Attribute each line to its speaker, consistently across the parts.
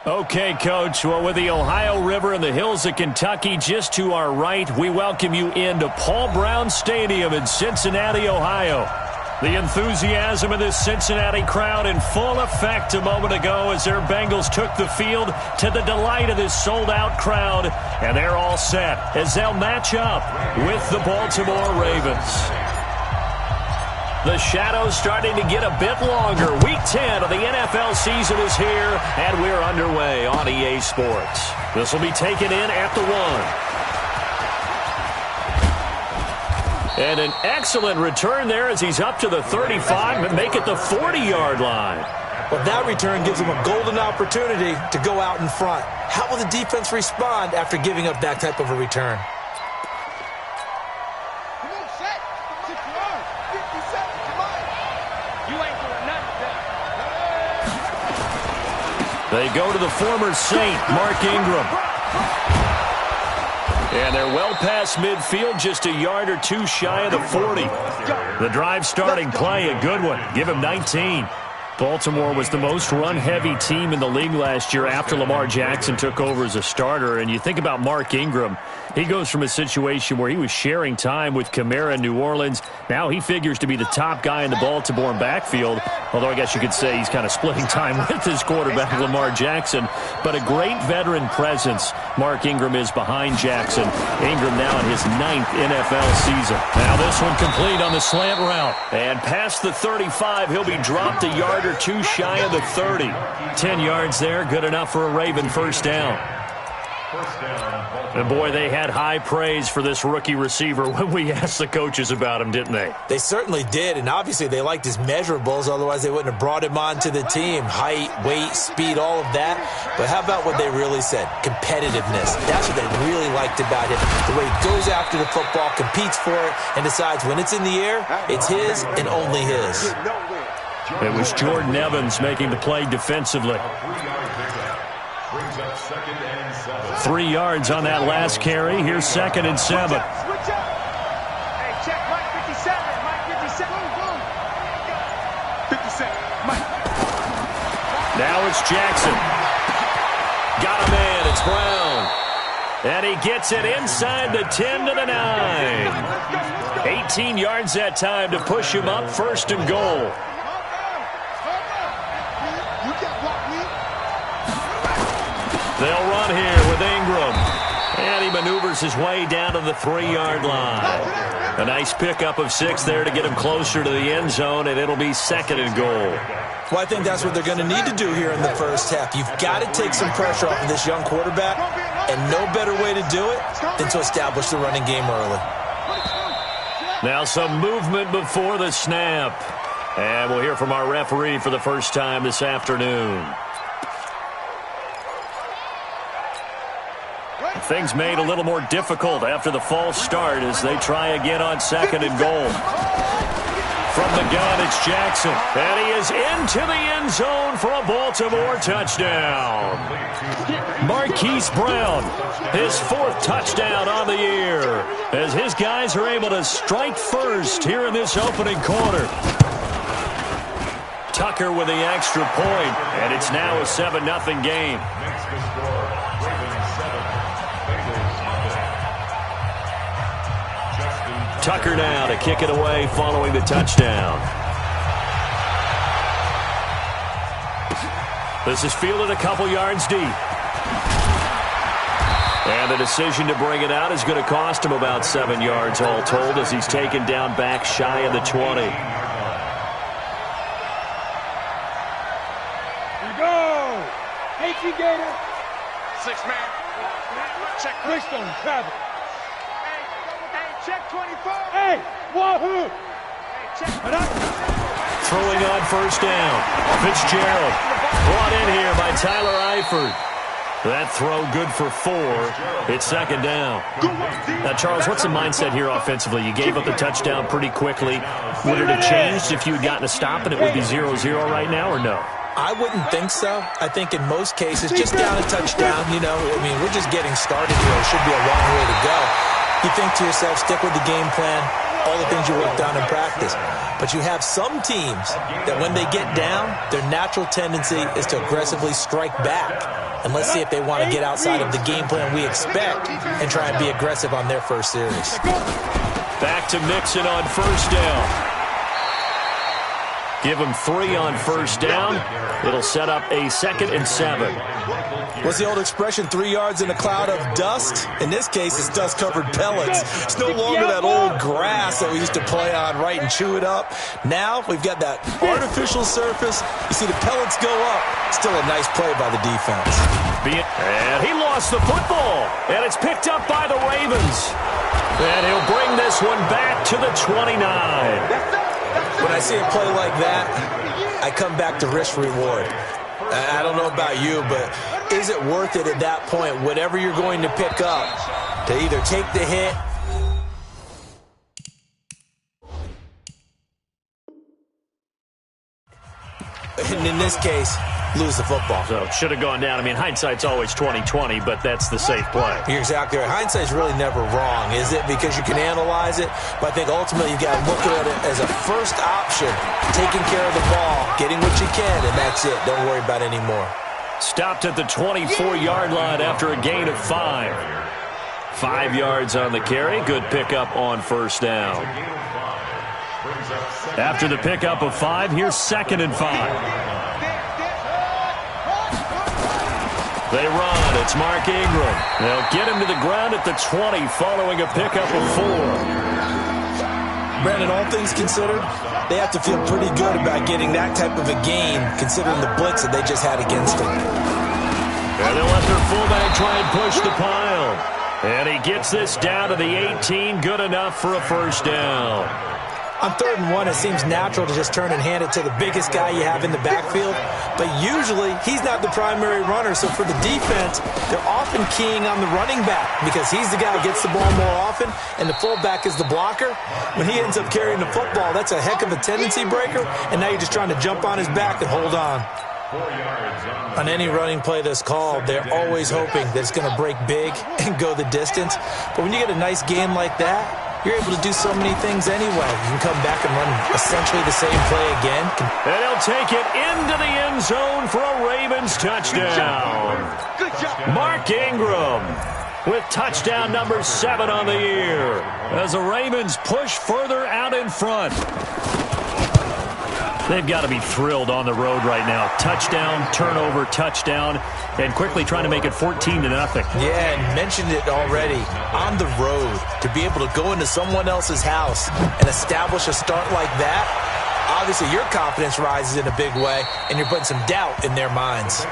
Speaker 1: Okay, Coach. Well, with the Ohio River and the hills of Kentucky just to our right, we welcome you into Paul Brown Stadium in Cincinnati, Ohio. The enthusiasm of this Cincinnati crowd in full effect a moment ago as their Bengals took the field to the delight of this sold-out crowd. And they're all set as they'll match up with the Baltimore Ravens. The shadow's starting to get a bit longer. Week 10 of the NFL season is here, and we're underway on EA Sports. This will be taken in at the 1. And an excellent return there as he's up to the 35 and make it the 40-yard line.
Speaker 2: Well, that return gives him a golden opportunity to go out in front. How will the defense respond after giving up that type of a return?
Speaker 1: They go to the former Saint, Mark Ingram. And they're well past midfield, just a yard or two shy of the 40. The drive starting play, a good one. Give him 19. Baltimore was the most run-heavy team in the league last year after Lamar Jackson took over as a starter. And you think about Mark Ingram, he goes from a situation where he was sharing time with Kamara in New Orleans. Now he figures to be the top guy in the Baltimore backfield, although I guess you could say he's kind of splitting time with his quarterback, Lamar Jackson. But a great veteran presence Mark Ingram is behind Jackson. Ingram now in his 9th NFL season. Now this one complete on the slant route. And past the 35, he'll be dropped a yard or two shy of the 30. 10 yards there, good enough for a Raven first down. And boy, they had high praise for this rookie receiver when we asked the coaches about him, didn't they?
Speaker 2: They certainly did, and obviously they liked his measurables, otherwise they wouldn't have brought him onto the team. Height, weight, speed, all of that. But how about what they really said? Competitiveness. That's what they really liked about him. The way he goes after the football, competes for it, and decides when it's in the air, it's his and only his.
Speaker 1: It was Jordan Evans making the play defensively. 3 yards on that last carry. Here's 2nd and 7. Now it's Jackson. Got a man. It's Brown. And he gets it inside the 10 to the 9. 18 yards that time to push him up, 1st and goal. They'll run here with Ingram. And he maneuvers his way down to the 3-yard line. A nice pickup of 6 there to get him closer to the end zone, and it'll be 2nd and goal.
Speaker 2: Well, I think that's what they're going to need to do here in the first half. You've got to take some pressure off of this young quarterback, and no better way to do it than to establish the running game early.
Speaker 1: Now some movement before the snap. And we'll hear from our referee for the first time this afternoon. Things made a little more difficult after the false start as they try again on 2nd and goal. From the gun, it's Jackson. And he is into the end zone for a Baltimore touchdown. Marquise Brown, his 4th touchdown on the year, as his guys are able to strike first here in this opening quarter. Tucker with the extra point, and it's now a 7-0 game. Tucker now to kick it away following the touchdown. This is fielded a couple yards deep. And the decision to bring it out is going to cost him about 7 yards all told as he's taken down back shy of the 20.
Speaker 3: Here we go. HGH. 6-man. Check. Quickstone, travel. Check 24. Hey, wahoo! Hey, check.
Speaker 1: Throwing on first down. Fitzgerald brought in here by Tyler Eifert. That throw good for 4. It's 2nd down. Now, Charles, what's the mindset here offensively? You gave up the touchdown pretty quickly. Would it have changed if you had gotten a stop and it would be 0-0 right now, or no?
Speaker 2: I wouldn't think so. I think in most cases, just down a touchdown, we're just getting started here. It should be a long way to go. You think to yourself, stick with the game plan, all the things you worked on in practice. But you have some teams that when they get down, their natural tendency is to aggressively strike back. And let's see if they want to get outside of the game plan we expect and try and be aggressive on their first series.
Speaker 1: Back to Mixon on first down. Give him 3 on first down. It'll set up a 2nd and 7.
Speaker 2: What's the old expression, 3 yards in a cloud of dust? In this case, it's dust-covered pellets. It's no longer that old grass that we used to play on, right, and chew it up. Now we've got that artificial surface. You see the pellets go up. Still a nice play by the defense.
Speaker 1: And he lost the football. And it's picked up by the Ravens. And he'll bring this one back to the 29.
Speaker 2: When I see a play like that, I come back to risk-reward. I don't know about you, but is it worth it at that point, whatever you're going to pick up, to either take the hit and in this case, lose the football.
Speaker 1: So should have gone down. I mean, hindsight's always 20/20, but that's the safe play.
Speaker 2: You're exactly right. Hindsight's really never wrong, is it? Because you can analyze it, but I think ultimately you got to look at it as a first option, taking care of the ball, getting what you can, and that's it. Don't worry about any more.
Speaker 1: Stopped at the 24-yard line after a gain of 5. 5 yards on the carry. Good pickup on first down. After the pickup of 5, here's 2nd and 5. They run. It's Mark Ingram. They'll get him to the ground at the 20 following a pickup of 4.
Speaker 2: Brandon, all things considered, they have to feel pretty good about getting that type of a gain considering the blitz that they just had against them.
Speaker 1: And they'll let their fullback try and push the pile. And he gets this down to the 18. Good enough for a first down.
Speaker 2: On 3rd and 1, it seems natural to just turn and hand it to the biggest guy you have in the backfield. But usually, he's not the primary runner. So for the defense, they're often keying on the running back because he's the guy who gets the ball more often, and the fullback is the blocker. When he ends up carrying the football, that's a heck of a tendency breaker, and now you're just trying to jump on his back and hold on. On any running play that's called, they're always hoping that it's going to break big and go the distance. But when you get a nice game like that, you're able to do so many things anyway. You can come back and run essentially the same play again.
Speaker 1: And he'll take it into the end zone for a Ravens touchdown.
Speaker 3: Good job.
Speaker 1: Mark Ingram with touchdown number 7 on the year as the Ravens push further out in front. They've got to be thrilled on the road right now. Touchdown, turnover, touchdown, and quickly trying to make it 14-0.
Speaker 2: Yeah, and mentioned it already. On the road, to be able to go into someone else's house and establish a start like that, obviously your confidence rises in a big way, and you're putting some doubt in their minds.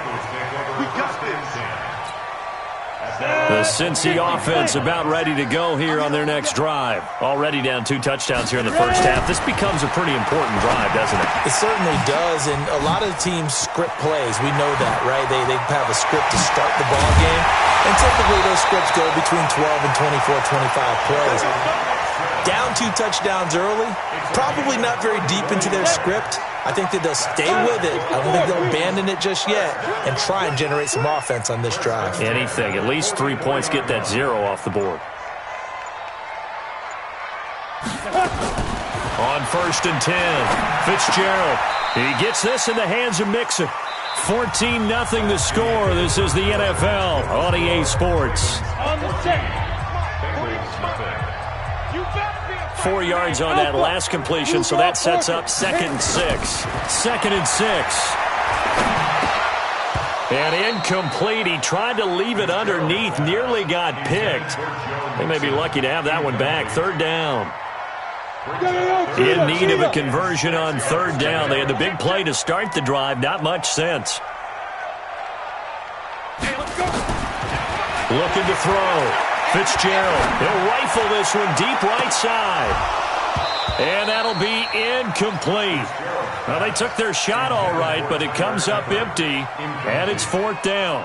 Speaker 3: We got this.
Speaker 1: The Cincy offense about ready to go here on their next drive. Already down 2 touchdowns here in the first half. This becomes a pretty important drive, doesn't it?
Speaker 2: It certainly does, and a lot of teams script plays. We know that, right? They have a script to start the ball game, and typically those scripts go between 12 and 24, 25 plays. Down 2 touchdowns early, probably not very deep into their script. I think that they'll stay with it. I don't think they'll abandon it just yet and try and generate some offense on this drive.
Speaker 1: Anything. At least 3 points, get that 0 off the board. On 1st and 10, Fitzgerald. He gets this in the hands of Mixon. 14-0 the score. This is the NFL on EA Sports.
Speaker 3: On the set.
Speaker 1: 4 yards on that last completion, so that sets up 2nd and 6. 2nd and 6. And incomplete. He tried to leave it underneath, nearly got picked. They may be lucky to have that one back. 3rd down. In need of a conversion on 3rd down. They had the big play to start the drive. Not much sense. Looking to throw. Fitzgerald, he'll rifle this one deep right side. And that'll be incomplete. Well, they took their shot all right, but it comes up empty, and it's 4th down.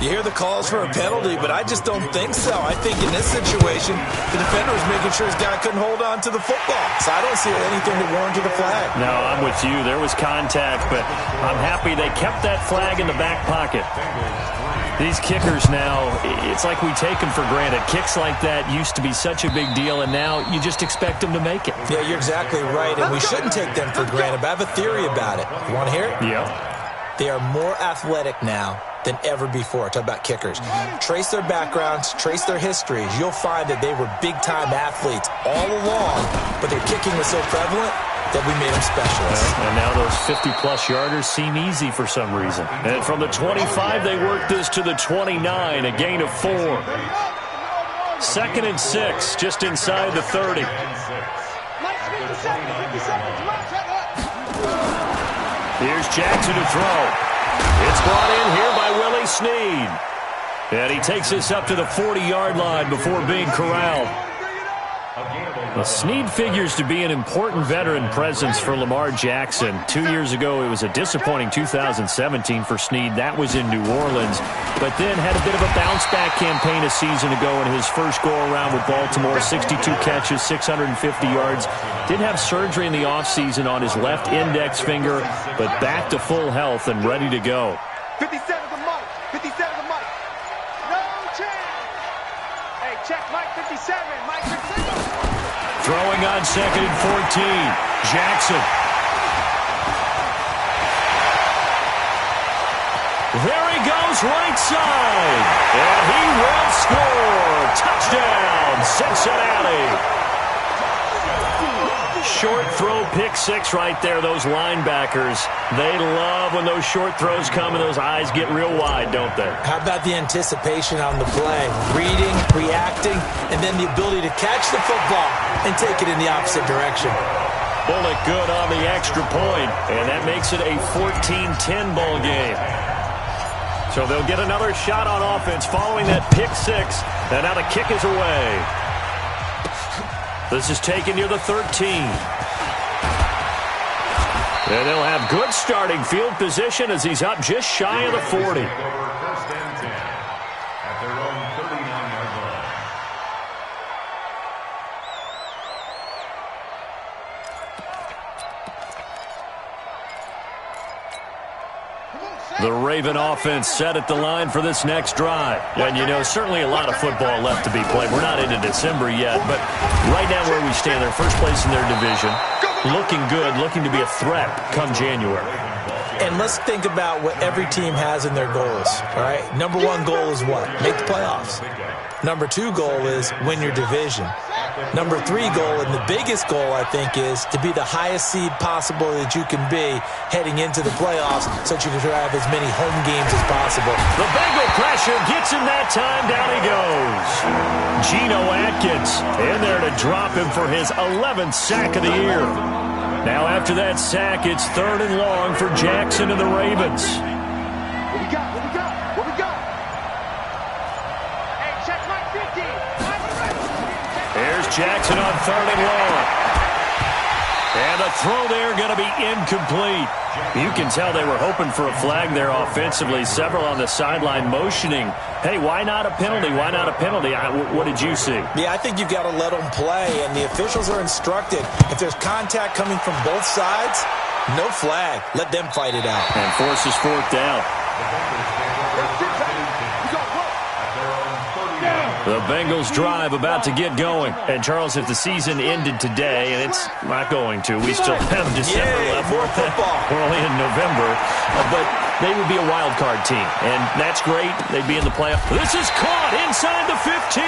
Speaker 2: You hear the calls for a penalty, but I just don't think so. I think in this situation, the defender was making sure his guy couldn't hold on to the football. So I don't see anything to warrant the flag.
Speaker 1: No, I'm with you. There was contact, but I'm happy they kept that flag in the back pocket. These kickers now, it's like we take them for granted. Kicks like that used to be such a big deal, and now you just expect them to make it.
Speaker 2: Yeah, you're exactly right, and we shouldn't take them for granted, but I have a theory about it. You want to hear it?
Speaker 1: Yeah.
Speaker 2: They are more athletic now than ever before. Talk about kickers. Trace their backgrounds, trace their histories. You'll find that they were big-time athletes all along, but their kicking was so prevalent that we made them specialists.
Speaker 1: And now those 50-plus yarders seem easy for some reason. And from the 25, they work this to the 29, a gain of 4. 2nd and 6, just inside the 30. Here's Jackson to throw. It's brought in here by Willie Snead. And he takes us up to the 40-yard line before being corralled. Well, Snead figures to be an important veteran presence for Lamar Jackson. 2 years ago, it was a disappointing 2017 for Snead. That was in New Orleans. But then had a bit of a bounce-back campaign a season ago in his first go-around with Baltimore. 62 catches, 650 yards. Did have surgery in the offseason on his left index finger, but back to full health and ready to go.
Speaker 3: 57 to Mike. 57 to Mike. No chance. Hey, check Mike 57. Mike 57.
Speaker 1: Throwing on 2nd and 14. Jackson. There he goes, right side. And he will score. Touchdown, Cincinnati. Short throw, pick 6 right there, those linebackers. They love when those short throws come and those eyes get real wide, don't they?
Speaker 2: How about the anticipation on the play? Reading, reacting, and then the ability to catch the football and take it in the opposite direction.
Speaker 1: Bullet good on the extra point, and that makes it a 14-10 ball game. So they'll get another shot on offense following that pick 6, and now the kick is away. This is taken near the 13. And they'll have good starting field position as he's up just shy of the 40. The Raven offense set at the line for this next drive. And, you know, certainly a lot of football left to be played. We're not into December yet, but right now where we stand, they're first place in their division. Looking good, looking to be a threat come January.
Speaker 2: And let's think about what every team has in their goals, all right? Number 1 goal is what? Make the playoffs. Number 2 goal is win your division. Number 3 goal, and the biggest goal, I think, is to be the highest seed possible that you can be heading into the playoffs so that you can have as many home games as possible.
Speaker 1: The Bengal pressure gets him that time. Down he goes. Geno Atkins in there to drop him for his 11th sack of the year. Now after that sack, it's 3rd and long for Jackson and the Ravens.
Speaker 3: What we got? What we got? What we got? Hey, check Mike 50.
Speaker 1: There's Jackson on 3rd and long. And the throw there going to be incomplete. You can tell they were hoping for a flag there offensively. Several on the sideline motioning. Hey, why not a penalty? Why not a penalty? What did you see?
Speaker 2: Yeah, I think you've got to let them play, and the officials are instructed. If there's contact coming from both sides, no flag. Let them fight it out.
Speaker 1: And forces 4th down. The Bengals drive about to get going. And, Charles, if the season ended today, and it's not going to, we still have December left.
Speaker 2: More football.
Speaker 1: We're only in November. But they would be a wild card team. And that's great. They'd be in the playoffs. This is caught inside the 15.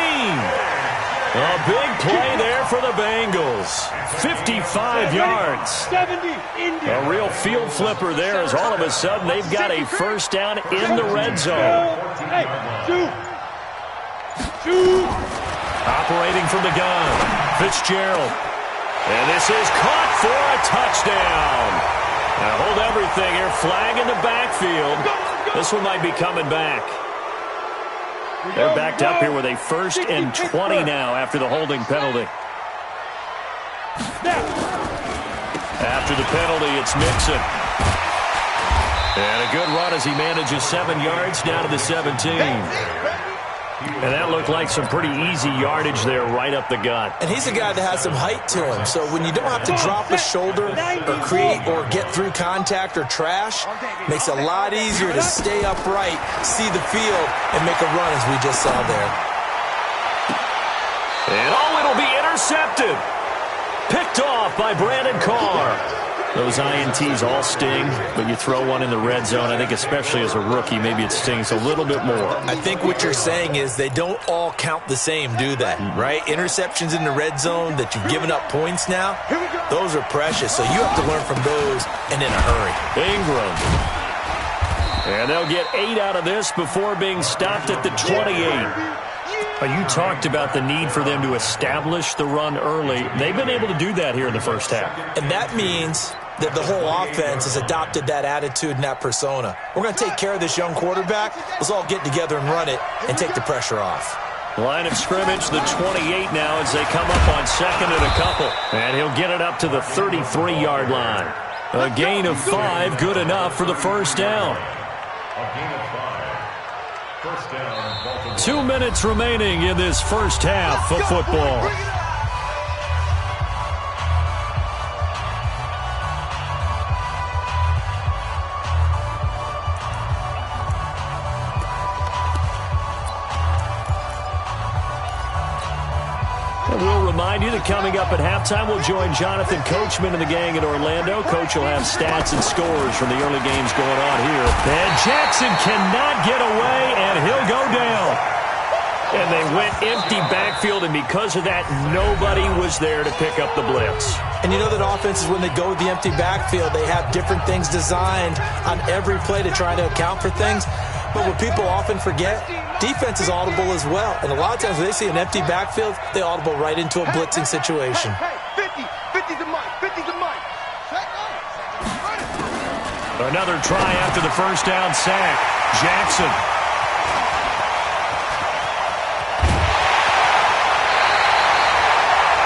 Speaker 1: A big play there for the Bengals. 55 yards.
Speaker 3: 70.
Speaker 1: A real field flipper there as all of a sudden they've got a first down in the red zone.
Speaker 3: Hey, shoot.
Speaker 1: Operating from the gun, Fitzgerald. And this is caught for a touchdown. Now hold everything here. Flag in the backfield. This one might be coming back. They're backed up here with a 1st and 20 now after the holding penalty. After the penalty, it's Mixon. And a good run as he manages 7 yards down to the 17. And that looked like some pretty easy yardage there right up the gut.
Speaker 2: And he's a guy that has some height to him. So when you don't have to drop a shoulder or create or get through contact or trash, makes it a lot easier to stay upright, see the field, and make a run as we just saw there.
Speaker 1: And it'll be intercepted. Picked off by Brandon Carr. Those INTs all sting, but you throw one in the red zone, I think especially as a rookie, maybe it stings a little bit more.
Speaker 2: I think what you're saying is they don't all count the same, do they? Right? Interceptions in the red zone that you've given up points now, those are precious. So you have to learn from those and in a hurry.
Speaker 1: Ingram. And they'll get 8 out of this before being stopped at the 28. You talked about the need for them to establish the run early. They've been able to do that here in the first half.
Speaker 2: And that means that the whole offense has adopted that attitude and that persona. We're going to take care of this young quarterback. Let's all get together and run it and take the pressure off.
Speaker 1: Line of scrimmage, the 28 now as they come up on second and a couple. And he'll get it up to the 33-yard line. A gain of 5, good enough for the first down.
Speaker 4: A gain of 5. First down, Baltimore.
Speaker 1: 2 minutes remaining in this first half of football. We'll remind you that coming up at halftime, we'll join Jonathan Coachman and the gang in Orlando. Coach will have stats and scores from the early games going on here. And Jackson cannot get away, and he'll go down. And they went empty backfield, and because of that, nobody was there to pick up the blitz.
Speaker 2: And you know that offenses, when they go with the empty backfield, they have different things designed on every play to try to account for things. But what people often forget, defense is audible as well. And a lot of times when they see an empty backfield, they audible right into a blitzing situation.
Speaker 3: Hey, 50's a mic, 50's a mic.
Speaker 1: Another try after the first down sack. Jackson.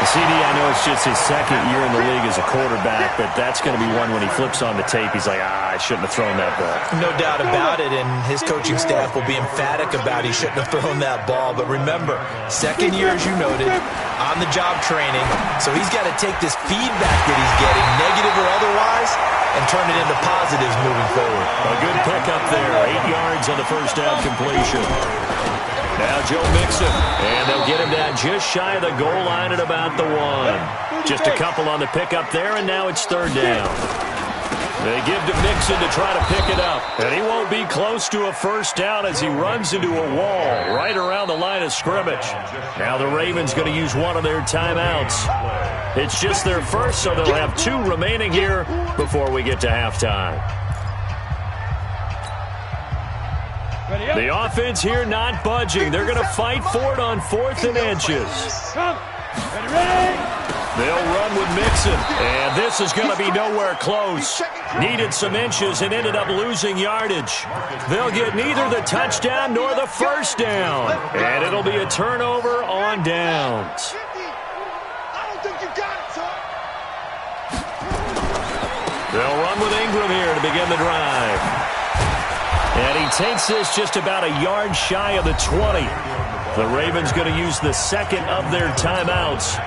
Speaker 1: CD, I know it's just his second year in the league as a quarterback, but that's going to be one when he flips on the tape. He's like, I shouldn't have thrown that ball.
Speaker 2: No doubt about it, and his coaching staff will be emphatic about he shouldn't have thrown that ball. But remember, second year, as you noted, on-the-job training, so he's got to take this feedback that he's getting, negative or otherwise, and turn it into positives moving forward.
Speaker 1: A good pickup there, 8 yards on the first down completion. Now Joe Mixon, and they'll get him down just shy of the goal line at about the 1. Just a couple on the pickup there, and now it's third down. They give to Mixon to try to pick it up, and he won't be close to a first down as he runs into a wall right around the line of scrimmage. Now the Ravens going to use one of their timeouts. It's just their first, so they'll have 2 remaining here before we get to halftime. The offense here not budging. They're going to fight for it on 4th and inches. They'll run with Mixon, and this is going to be nowhere close. Needed some inches and ended up losing yardage. They'll get neither the touchdown nor the first down, and it'll be a turnover on downs. They'll run with Ingram here to begin the drive. And he takes this just about a yard shy of the 20. The Ravens going to use the second of their timeouts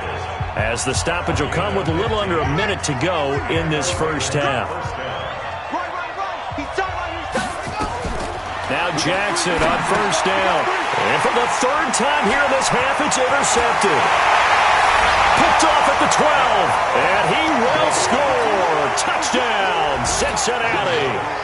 Speaker 1: as the stoppage will come with a little under a minute to go in this first half. Now Jackson on first down. And for the third time here in this half, it's intercepted. Picked off at the 12. And he will score. Touchdown, Cincinnati.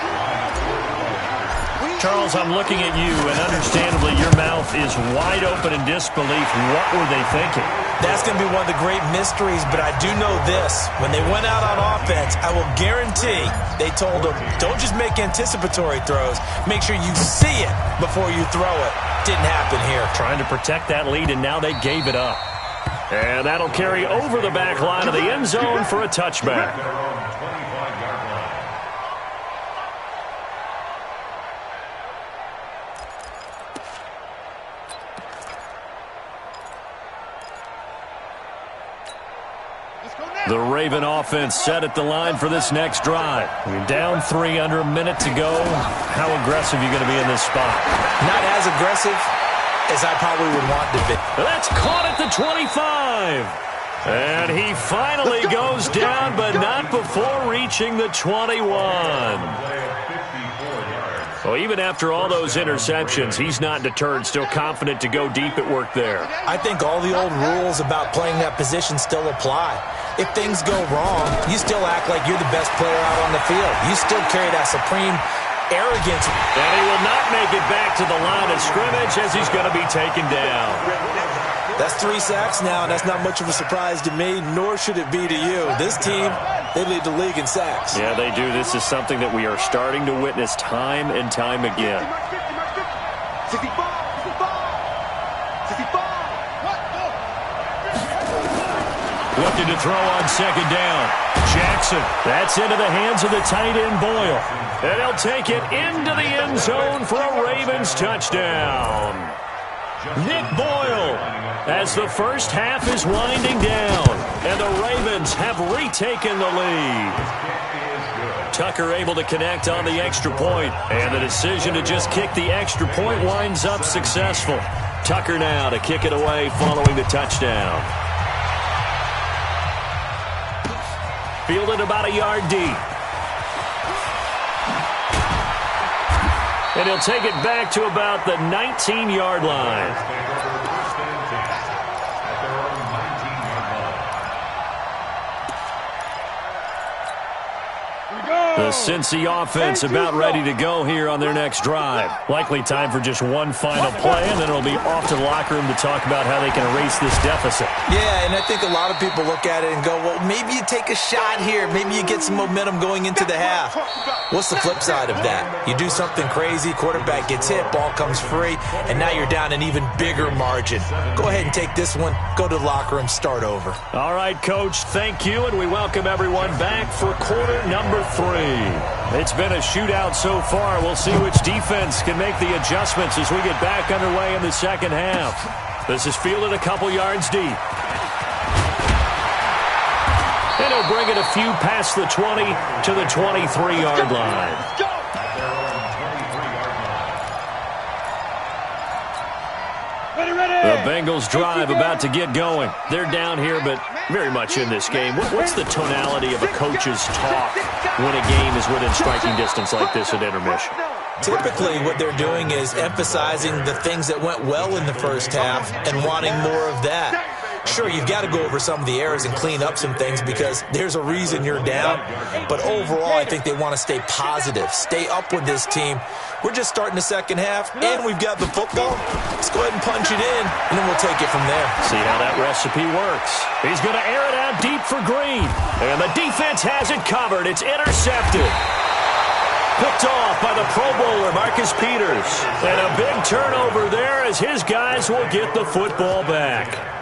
Speaker 1: Charles, I'm looking at you, and understandably your mouth is wide open in disbelief. What were they thinking?
Speaker 2: That's going to be one of the great mysteries, but I do know this. When they went out on offense, I will guarantee they told them, don't just make anticipatory throws. Make sure you see it before you throw it. Didn't happen here.
Speaker 1: Trying to protect that lead, and now they gave it up. And that'll carry over the back line of the end zone for a touchback. The Raven offense set at the line for this next drive. You're down 3 under a minute to go. How aggressive are you going to be in this spot?
Speaker 2: Not as aggressive as I probably would want to be.
Speaker 1: That's caught at the 25. And he finally goes down, but not before reaching the 21. Well, even after all those interceptions, he's not deterred, still confident to go deep at work there.
Speaker 2: I think all the old rules about playing that position still apply. If things go wrong, you still act like you're the best player out on the field. You still carry that supreme arrogance.
Speaker 1: And he will not make it back to the line of scrimmage as he's going to be taken down.
Speaker 2: That's 3 sacks now, and that's not much of a surprise to me, nor should it be to you. This team, they lead the league in sacks.
Speaker 1: Yeah, they do. This is something that we are starting to witness time and time again. Looking to throw on second down. Jackson, that's into the hands of the tight end Boyle. And he'll take it into the end zone for a Ravens touchdown. Nick Boyle, as the first half is winding down, and the Ravens have retaken the lead. Tucker able to connect on the extra point, and the decision to just kick the extra point winds up successful. Tucker now to kick it away following the touchdown. Fielded about a yard deep. And he'll take it back to about the 19-yard line. The Cincy offense about ready to go here on their next drive. Likely time for just one final play, and then it'll be off to the locker room to talk about how they can erase this deficit.
Speaker 2: Yeah, and I think a lot of people look at it and go, well, maybe you take a shot here. Maybe you get some momentum going into the half. What's the flip side of that? You do something crazy, quarterback gets hit, ball comes free, and now you're down an even bigger margin. Go ahead and take this one, go to the locker room, start over.
Speaker 1: All right, Coach, thank you, and we welcome everyone back for quarter number 3. It's been a shootout so far. We'll see which defense can make the adjustments as we get back underway in the second half. This is fielded a couple yards deep. And he'll bring it a few past the 20 to the 23-yard line. The Bengals drive about to get going. They're down here, but very much in this game. What's the tonality of a coach's talk when a game is within striking distance like this at intermission?
Speaker 2: Typically, what they're doing is emphasizing the things that went well in the first half and wanting more of that. Sure, you've got to go over some of the errors and clean up some things because there's a reason you're down. But overall, I think they want to stay positive, stay up with this team. We're just starting the second half, and we've got the football. Let's go ahead and punch it in, and then we'll take it from there.
Speaker 1: See how that recipe works. He's going to air it out deep for Green. And the defense has it covered. It's intercepted. Picked off by the Pro Bowler, Marcus Peters. And a big turnover there as his guys will get the football back.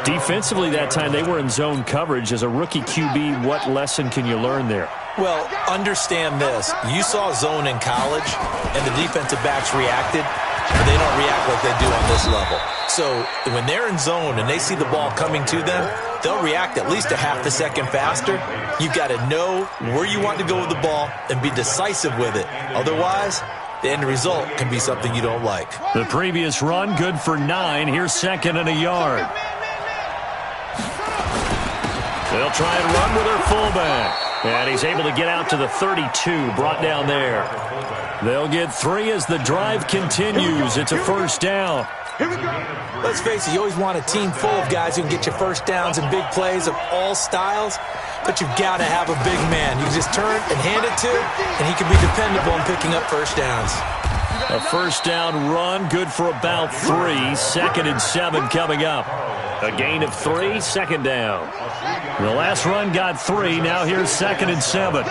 Speaker 1: Defensively that time, they were in zone coverage. As a rookie QB, what lesson can you learn there?
Speaker 2: Well, understand this. You saw zone in college, and the defensive backs reacted, but they don't react like they do on this level. So when they're in zone and they see the ball coming to them, they'll react at least a half a second faster. You've got to know where you want to go with the ball and be decisive with it. Otherwise, the end result can be something you don't like.
Speaker 1: The previous run, good for 9. Here's second and a yard. They'll try and run with their fullback. And he's able to get out to the 32, brought down there. They'll get 3 as the drive continues. It's a first down.
Speaker 2: Let's face it, you always want a team full of guys who can get you first downs and big plays of all styles, but you've got to have a big man. You can just turn and hand it to, and he can be dependable in picking up first downs.
Speaker 1: A first down run, good for about 3. Second and 7 coming up. A gain of 3, second down. The last run got 3. Now here's second and 7.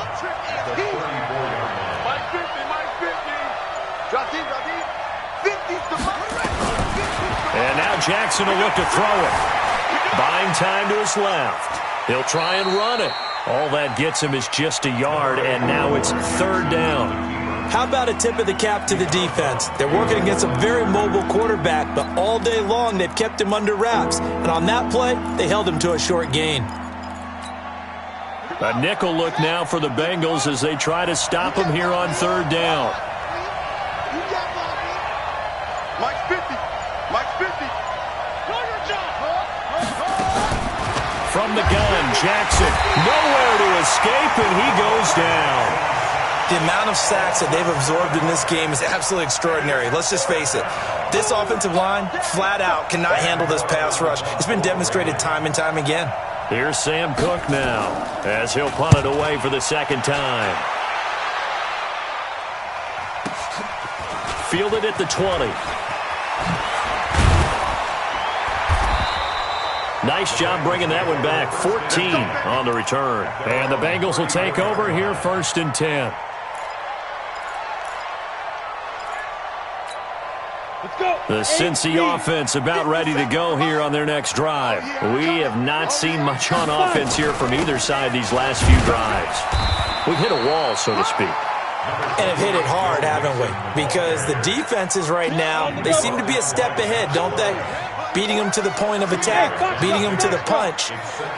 Speaker 1: And now Jackson will look to throw it. Buying time to his left. He'll try and run it. All that gets him is just a yard, and now it's third down.
Speaker 2: How about a tip of the cap to the defense? They're working against a very mobile quarterback, but all day long they've kept him under wraps. And on that play, they held him to a short gain.
Speaker 1: A nickel look now for the Bengals as they try to stop him here on third down.
Speaker 3: Mike's 50. Mike's 50.
Speaker 1: From the gun, Jackson nowhere to escape, and he goes down.
Speaker 2: The amount of sacks that they've absorbed in this game is absolutely extraordinary. Let's just face it. This offensive line, flat out, cannot handle this pass rush. It's been demonstrated time and time again.
Speaker 1: Here's Sam Cook now as he'll punt it away for the second time. Fielded at the 20. Nice job bringing that one back. 14 on the return. And the Bengals will take over here, 1st and 10. The Cincy offense about ready to go here on their next drive. We have not seen much on offense here from either side these last few drives. We've hit a wall, so to speak.
Speaker 2: And have hit it hard, haven't we? Because the defenses right now, they seem to be a step ahead, don't they? Beating them to the point of attack, beating them to the punch.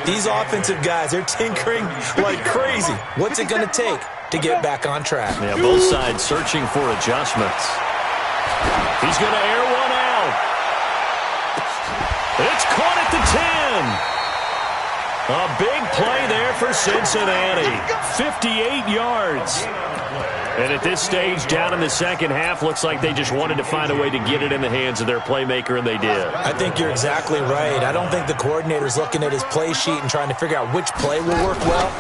Speaker 2: These offensive guys, they're tinkering like crazy. What's it going to take to get back on track?
Speaker 1: Yeah, both sides searching for adjustments. He's going to air one out. It's caught at the 10. A big play there for Cincinnati. 58 yards. And at this stage, down in the second half, looks like they just wanted to find a way to get it in the hands of their playmaker, and they did.
Speaker 2: I think you're exactly right. I don't think the coordinator's looking at his play sheet and trying to figure out which play will work well.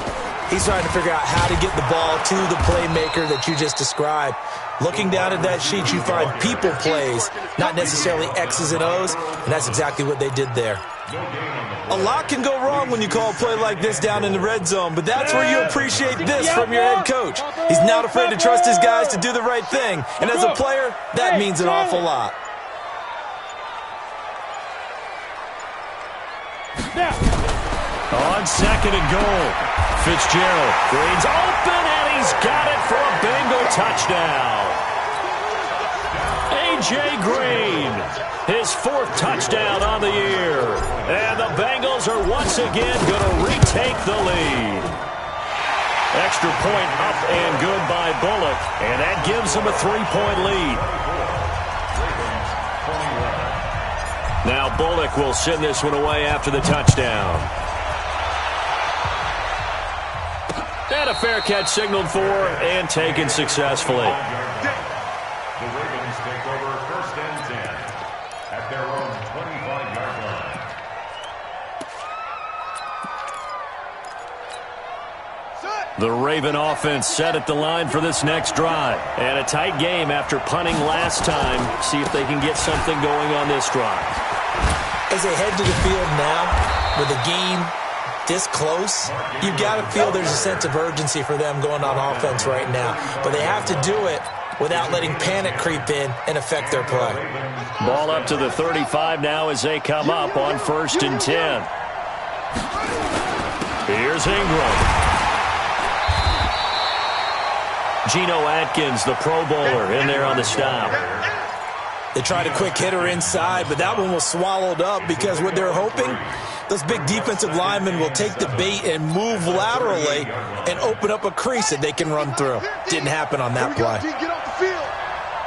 Speaker 2: He's trying to figure out how to get the ball to the playmaker that you just described. Looking down at that sheet, you find people plays, not necessarily X's and O's, and that's exactly what they did there. A lot can go wrong when you call a play like this down in the red zone, but that's where you appreciate this from your head coach. He's not afraid to trust his guys to do the right thing, and as a player, that means an awful lot.
Speaker 1: On 2nd and goal, Fitzgerald Green's open, and he's got it for a Bengal touchdown. A.J. Green, his 4th touchdown on the year. And the Bengals are once again going to retake the lead. Extra point up and good by Bullock, and that gives them a 3-point lead. Now Bullock will send this one away after the touchdown. And a fair catch signaled for and taken successfully.
Speaker 4: The Ravens take over 1st and 10 at their own 25-yard line.
Speaker 1: The Raven offense set at the line for this next drive. And a tight game after punting last time. See if they can get something going on this drive.
Speaker 2: As they head to the field now with a game this close, you've got to feel there's a sense of urgency for them going on offense right now. But they have to do it without letting panic creep in and affect their play.
Speaker 1: Ball up to the 35 now as they come up on 1st and 10. Here's Ingram. Geno Atkins, the Pro Bowler, in there on the stop.
Speaker 2: They tried a quick hitter inside, but that one was swallowed up because what they're hoping, those big defensive linemen will take the bait and move laterally and open up a crease that they can run through. Didn't happen on that play.
Speaker 3: Get off the field.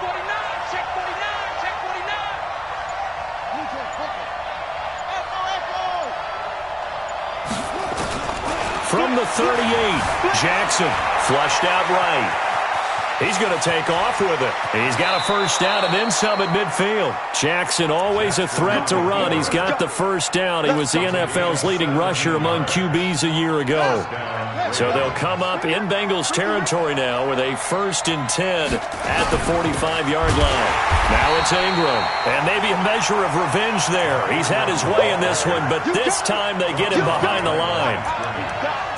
Speaker 5: 49, check 49, check 49.
Speaker 1: From the 38, Jackson flushed out right. He's going to take off with it. He's got a 1st down and then some at midfield. Jackson always a threat to run. He's got the 1st down. He was the NFL's leading rusher among QBs a year ago. So they'll come up in Bengals territory now with a 1st and 10 at the 45-yard line. Now it's Ingram, and maybe a measure of revenge there. He's had his way in this one, but this time they get him behind the line.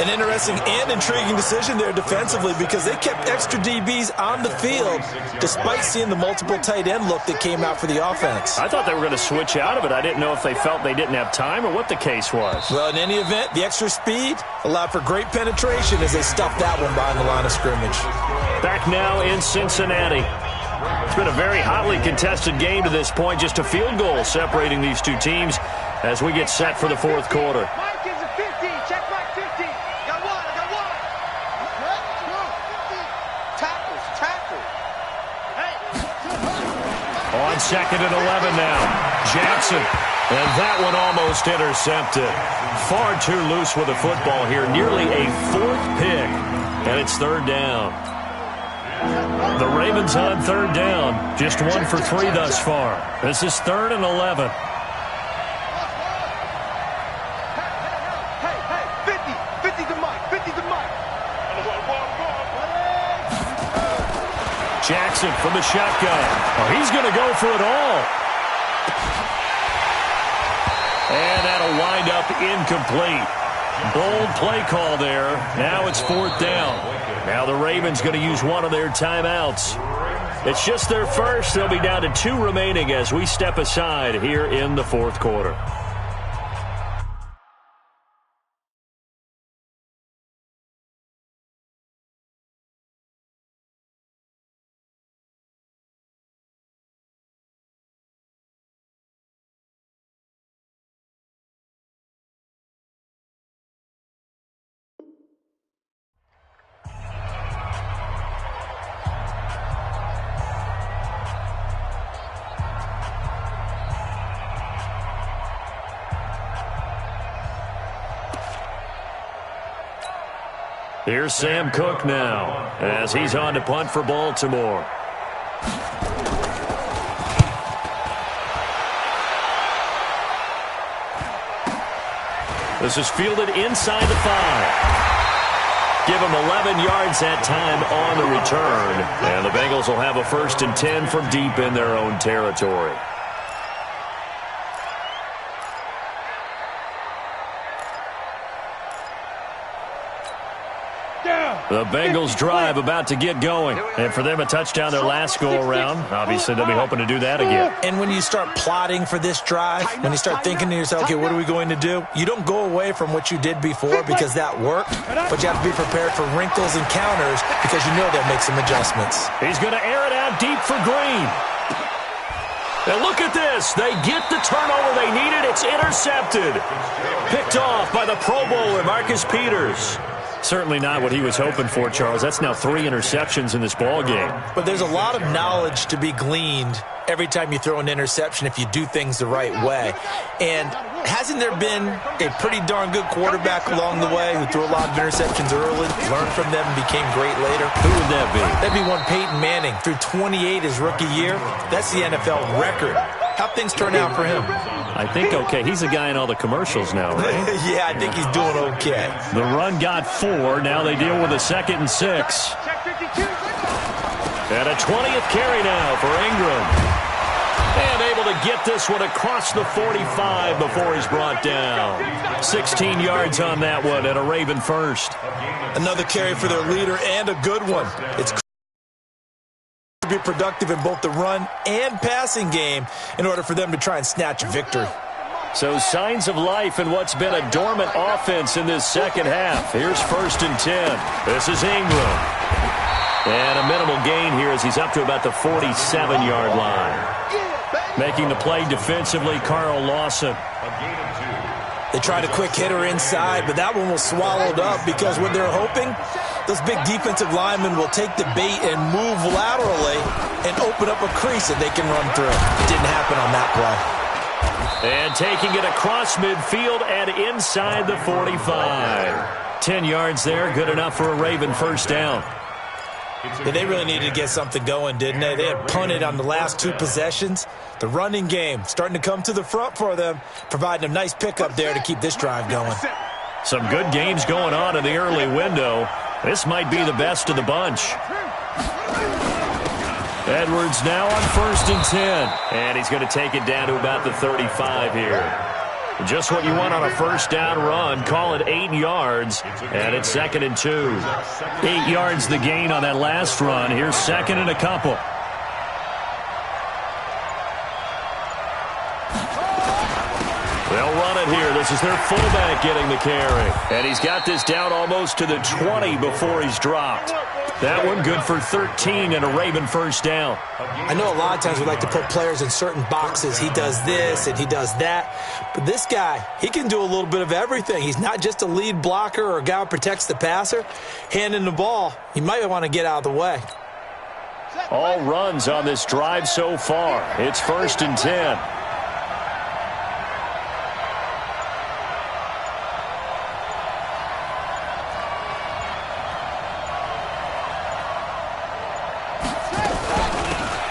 Speaker 2: An interesting and intriguing decision there defensively because they kept extra DBs on the field despite seeing the multiple tight end look that came out for the offense.
Speaker 1: I thought they were going to switch out of it. I didn't know if they felt they didn't have time or what the case was.
Speaker 2: Well, in any event, the extra speed allowed for great penetration as they stuffed that one behind the line of scrimmage.
Speaker 1: Back now in Cincinnati. It's been a very hotly contested game to this point. Just a field goal separating these two teams as we get set for the 4th quarter.
Speaker 3: Mike is a 50. Check Mike 50. Got 1, I
Speaker 1: second and 11 now. Jackson. And that one almost intercepted. Far too loose with the football here. Nearly a fourth pick. And it's third down. The Ravens on third down. Just 1 for 3 thus far. This is 3rd and 11. Jackson from the shotgun. Oh, he's going to go for it all. And that'll wind up incomplete. Bold play call there. Now it's 4th down. Now the Ravens going to use one of their timeouts. It's just their first. They'll be down to 2 remaining as we step aside here in the 4th quarter. Here's Sam Cook now as he's on to punt for Baltimore. This is fielded inside the 5. Give him 11 yards that time on the return. And the Bengals will have a 1st and 10 from deep in their own territory. The Bengals drive about to get going. And for them, a touchdown their last go-around. Obviously, they'll be hoping to do that again.
Speaker 2: And when you start plotting for this drive, when you start thinking to yourself, okay, what are we going to do? You don't go away from what you did before because that worked. But you have to be prepared for wrinkles and counters because you know they'll make some adjustments.
Speaker 1: He's going to air it out deep for Green. And look at this. They get the turnover they needed. It's intercepted. Picked off by the Pro Bowler, Marcus Peters. Certainly not what he was hoping for, Charles. That's now 3 interceptions in this ball game.
Speaker 2: But there's a lot of knowledge to be gleaned every time you throw an interception if you do things the right way. And hasn't there been a pretty darn good quarterback along the way who threw a lot of interceptions early, learned from them, and became great later?
Speaker 1: Who would that be?
Speaker 2: That'd be one Peyton Manning. Threw 28 his rookie year. That's the NFL record. How'd things turn out for him?
Speaker 1: I think okay. He's a guy in all the commercials now, right?
Speaker 2: Yeah, I think he's doing okay.
Speaker 1: The run got 4. Now they deal with a 2nd and 6. And a 20th carry now for Ingram. And able to get this one across the 45 before he's brought down. 16 yards on that one and a Raven first.
Speaker 2: Another carry for their leader and a good one. It's to be productive in both the run and passing game in order for them to try and snatch a victory.
Speaker 1: So signs of life in what's been a dormant offense in this second half. Here's 1st and 10. This is Ingram. And a minimal gain here as he's up to about the 47-yard line. Making the play defensively, Carl Lawson.
Speaker 2: They tried a quick hitter inside, but that one was swallowed up because what they're hoping, those big defensive linemen will take the bait and move laterally and open up a crease that they can run through. It didn't happen on that play.
Speaker 1: And taking it across midfield and inside the 45. 10 yards there, good enough for a Raven first down.
Speaker 2: Yeah, they really needed to get something going, didn't they? They had punted on the last 2 possessions. The running game starting to come to the front for them, providing a nice pickup there to keep this drive going.
Speaker 1: Some good games going on in the early window. This might be the best of the bunch. Edwards now on 1st and 10. And he's going to take it down to about the 35 here. Just what you want on a first down run. Call it 8 yards. And it's 2nd and 2. 8 yards the gain on that last run. Here's 2nd and a couple. They'll run it here. This is their fullback getting the carry. And he's got this down almost to the 20 before he's dropped. That one good for 13 and a Raven first down.
Speaker 2: I know a lot of times we like to put players in certain boxes. He does this and he does that. But this guy, he can do a little bit of everything. He's not just a lead blocker or a guy who protects the passer. Handing the ball, you might want to get out of the way.
Speaker 1: All runs on this drive so far. It's 1st and 10.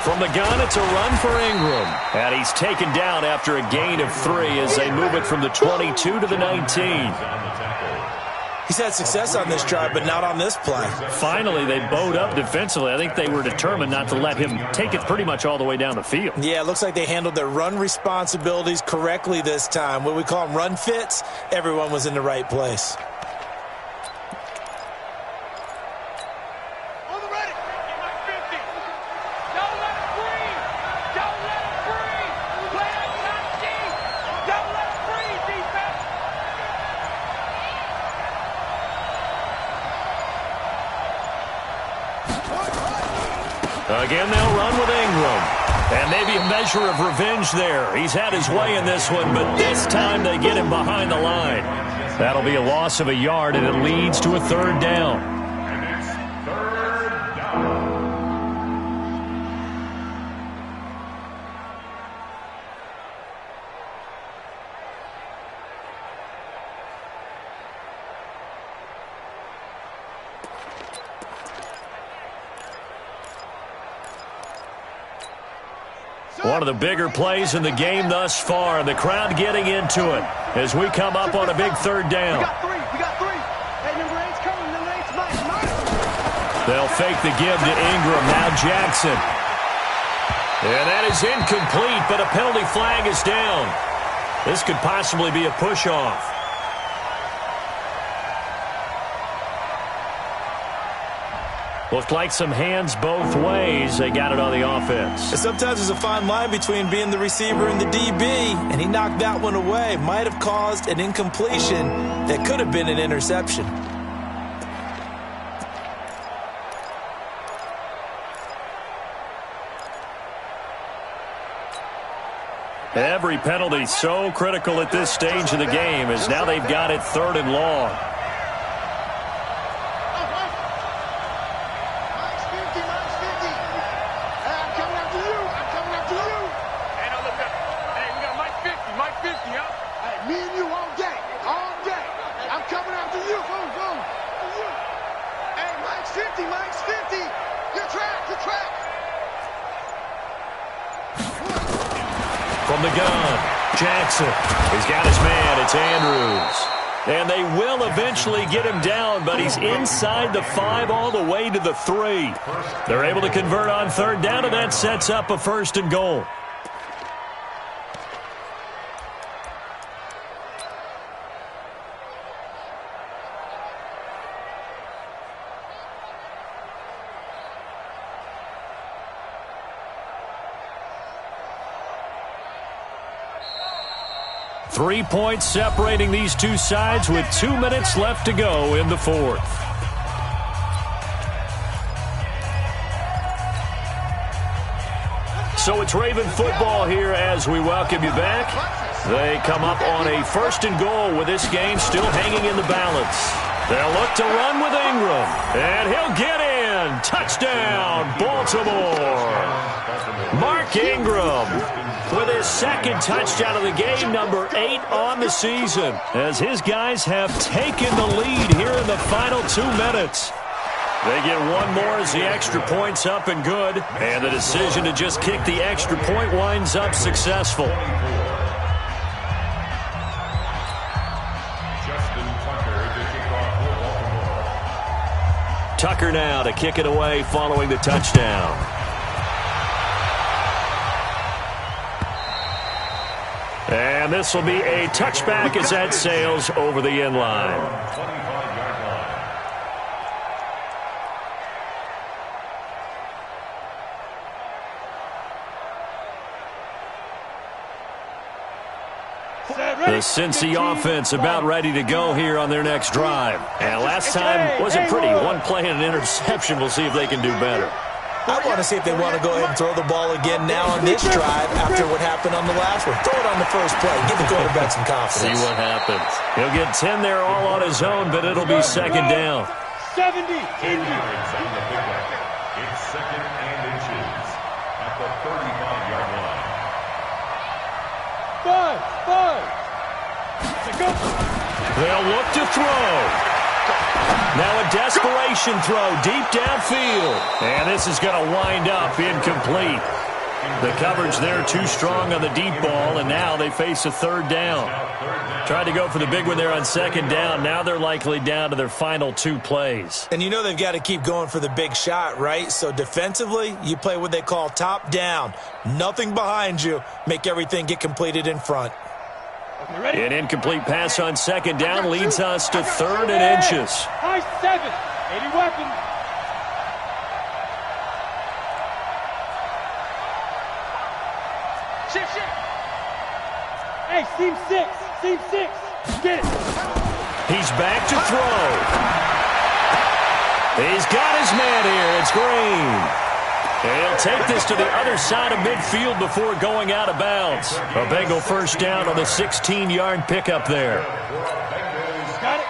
Speaker 1: From the gun, it's a run for Ingram. And he's taken down after a gain of 3 as they move it from the 22 to the 19.
Speaker 2: He's had success on this drive, but not on this play.
Speaker 1: Finally, they bowed up defensively. I think they were determined not to let him take it pretty much all the way down the field.
Speaker 2: Yeah, it looks like they handled their run responsibilities correctly this time. What we call them run fits, everyone was in the right place.
Speaker 1: Again, they'll run with Ingram. And maybe a measure of revenge there. He's had his way in this one, but this time they get him behind the line. That'll be a loss of a yard, and it leads to a 3rd down.
Speaker 4: And it's 3rd down.
Speaker 1: One of the bigger plays in the game thus far. The crowd getting into it as we come up on a big 3rd down.
Speaker 3: We got 3. Hey, number 8's coming. Number 8's Mike.
Speaker 1: They'll fake the give to Ingram. Now Jackson. And that is incomplete, but a penalty flag is down. This could possibly be a push-off. Looked like some hands both ways. They got it on the offense.
Speaker 2: And sometimes there's a fine line between being the receiver and the DB, and he knocked that one away. Might have caused an incompletion that could have been an interception.
Speaker 1: Every penalty so critical at this stage of the game as now they've got it 3rd and long. From the gun, Jackson. He's got his man. It's Andrews. And they will eventually get him down, but he's inside the 5 all the way to the 3. They're able to convert on 3rd down, and that sets up a 1st and goal. Three points separating these two sides with 2 minutes left to go in the 4th. So it's Raven football here as we welcome you back. They come up on a 1st and goal with this game still hanging in the balance. They'll look to run with Ingram, and he'll get in. Touchdown, Baltimore. Mark Ingram with his 2nd touchdown of the game, number 8 on the season, as his guys have taken the lead here in the final 2 minutes. They get one more as the extra point's up and good, and the decision to just kick the extra point winds up successful. Tucker now to kick it away following the touchdown. And this will be a touchback as that sails over the end line. The Cincy offense about ready to go here on their next drive. And last time wasn't pretty. One play and an interception. We'll see if they can do better.
Speaker 2: I want to see if they want to go ahead and throw the ball again now on this drive after what happened on the last one. Throw it on the first play. Give the quarterback some confidence.
Speaker 1: See what happens. He'll get 10 there all on his own, but it'll be 2nd down.
Speaker 3: 70.
Speaker 4: It's 2nd and inches at the 35-yard line.
Speaker 5: 5.
Speaker 1: They'll look to throw. Now a desperation throw deep downfield. And this is going to wind up incomplete. The coverage there too strong on the deep ball, and now they face a 3rd down. Tried to go for the big one there on 2nd down. Now they're likely down to their final 2 plays.
Speaker 2: And you know they've got to keep going for the big shot, right? So defensively, you play what they call top down. Nothing behind you. Make everything get completed in front.
Speaker 1: An incomplete pass on 2nd down leads us to 3rd and inches.
Speaker 5: High 7. 80 weapons. Shift. Hey, seam 6. Get it.
Speaker 1: He's back to throw. He's got his man here. It's Green. He'll take this to the other side of midfield before going out of bounds. A Bengal 1st down on the 16-yard pickup there.
Speaker 5: Got it.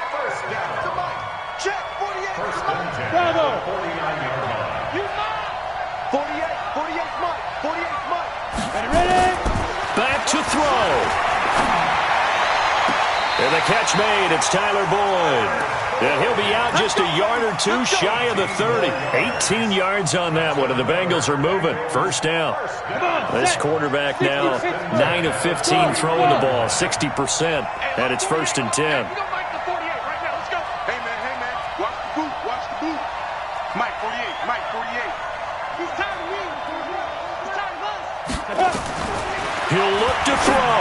Speaker 3: Check, 48.
Speaker 5: Bravo.
Speaker 4: 49-yard line.
Speaker 5: You
Speaker 3: 48's Mike. 48's Mike.
Speaker 5: ready?
Speaker 1: Back to throw. And the catch made. It's Tyler Boyd. And he'll be out just a yard or 2 shy of the 30. 18 yards on that one, and the Bengals are moving. 1st down. This quarterback now 9 of 15 throwing the ball, 60%, and it's 1st and 10.
Speaker 3: We're going to Mike the 48 right now. Let's go. Hey, man. Watch the boot. Mike 48. Mike 48. He's tired of me. He's tired of us.
Speaker 1: He'll look to throw.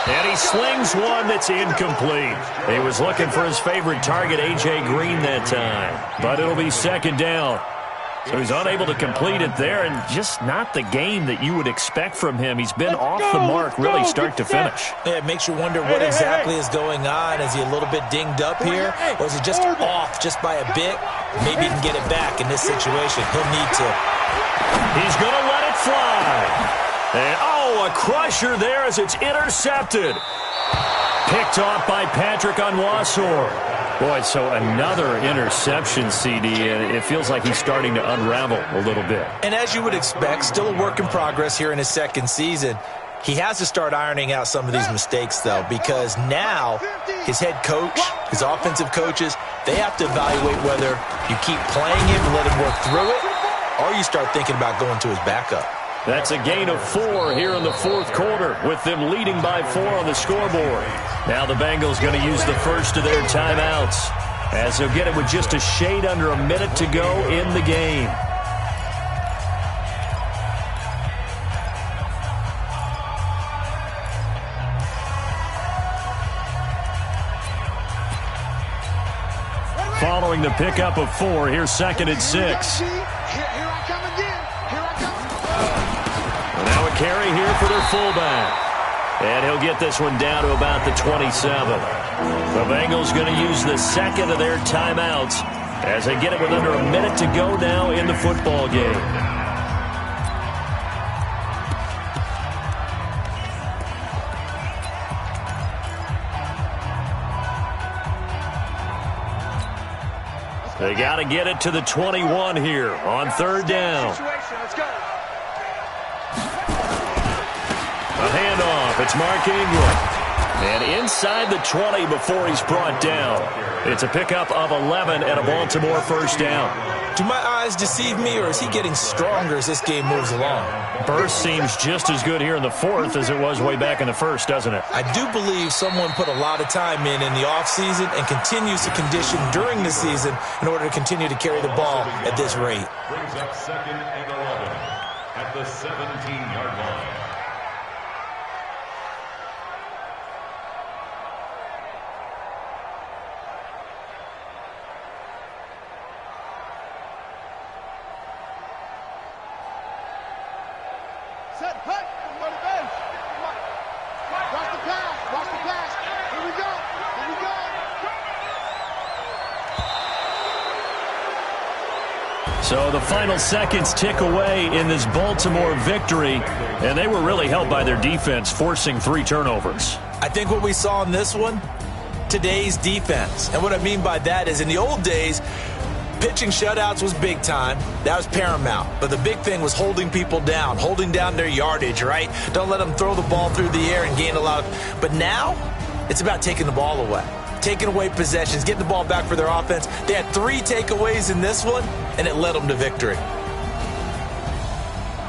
Speaker 1: And he slings one that's incomplete. He was looking for his favorite target, A.J. Green, that time. But it'll be 2nd down. So he's unable to complete it there, and just not the game that you would expect from him. He's been off the mark really start to finish.
Speaker 2: Yeah, it makes you wonder what exactly is going on. Is he a little bit dinged up here, or is he just off just by a bit? Maybe he can get it back in this situation. He'll need to.
Speaker 1: He's going to let it fly. And, a crusher there as it's intercepted. Picked off by Patrick Onwuasor. Boy, so another interception, CD, and it feels like he's starting to unravel a little bit.
Speaker 2: And as you would expect, still a work in progress here in his 2nd season. He has to start ironing out some of these mistakes, though, because now his head coach, his offensive coaches, they have to evaluate whether you keep playing him and let him work through it, or you start thinking about going to his backup.
Speaker 1: That's a gain of 4 here in the 4th quarter, with them leading by 4 on the scoreboard. Now the Bengals going to use the first of their timeouts, as they'll get it with just a shade under a minute to go in the game. Following the pickup of 4, here's 2nd and 6.
Speaker 3: Here I come again.
Speaker 1: Now a carry here for their fullback. And he'll get this one down to about the 27. The Bengals going to use the 2nd of their timeouts as they get it with under a minute to go now in the football game. They got to get it to the 21 here on 3rd down.
Speaker 3: Let's go.
Speaker 1: A handoff. It's Mark Ingram. And inside the 20 before he's brought down. It's a pickup of 11 and a Baltimore 1st down.
Speaker 2: Do my eyes deceive me, or is he getting stronger as this game moves along?
Speaker 1: Burst seems just as good here in the 4th as it was way back in the 1st, doesn't it?
Speaker 2: I do believe someone put a lot of time in the offseason and continues to condition during the season in order to continue to carry the ball at this rate.
Speaker 4: Brings up 2nd and 11 at the 17-yard line.
Speaker 3: Set, hut, go to base. Watch the pass. Here we go.
Speaker 1: So the final seconds tick away in this Baltimore victory, and they were really helped by their defense, forcing 3 turnovers.
Speaker 2: I think what we saw in this one, today's defense. And what I mean by that is in the old days, pitching shutouts was big time. That was paramount. But the big thing was holding people down, holding down their yardage, right? Don't let them throw the ball through the air and gain a lot of... But now, it's about taking the ball away. Taking away possessions, getting the ball back for their offense. They had 3 takeaways in this one, and it led them to victory.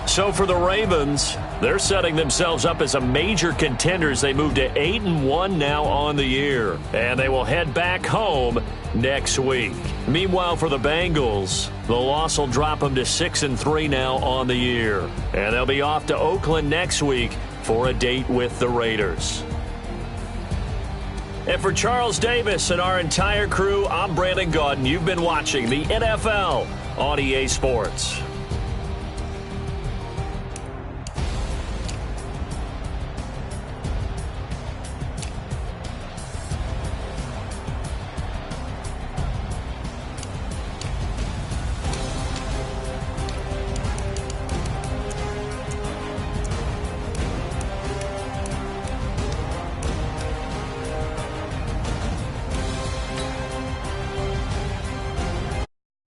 Speaker 1: So for the Ravens, they're setting themselves up as a major contender as they move to 8-1 now on the year. And they will head back home next week. Meanwhile, for the Bengals, the loss will drop them to 6-3 now on the year. And they'll be off to Oakland next week for a date with the Raiders. And for Charles Davis and our entire crew, I'm Brandon Gaudin. You've been watching the NFL on EA Sports.